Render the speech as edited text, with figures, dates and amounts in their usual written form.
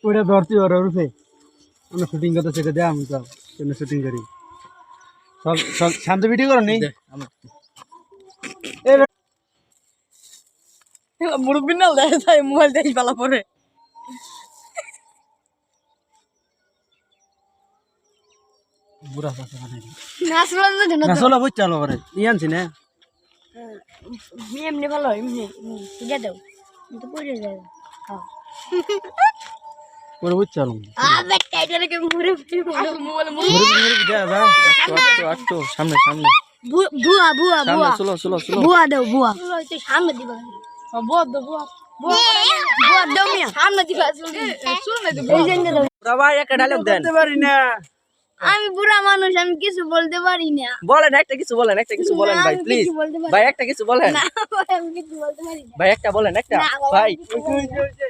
ওটা ধরতে ওর রূপে আমরা শুটিং করতে সেটা দেয় আমি সব শুটিং করি সব সব শান্ত ভিডিও করো নি মুরব্বী না দেয় মোবাইল দেখি পালা পরে বুড়া পাশে না চলো বুঝ চালো করে নিয়ে আনছি না এমনি ভালো এমনি ঠিক আছে তো পড়ে যাবে পরে বুঝ চালো সামনে সামনে বুয়া বুয়া বুয়া চলো চলো চলো বুয়া দাও বুয়া সামনে দিবা বুয়া দাও বুয়া বুয়া দাও মিয়া সামনে দিবা ভাই একটা ডায়লগ দেন পারি না আমি বুড়া মানুষ আমি কিছু বলতে পারি না বলেন একটা কিছু বলেন ভাই আমি প্লিজ কিছু বলতে পারি ভাই একটা কিছু বলেন না আমি কিছু বলতে পারি না ভাই একটা বলেন একটা না, বাবা, ভাই আমি কিছু বলতে পারি না।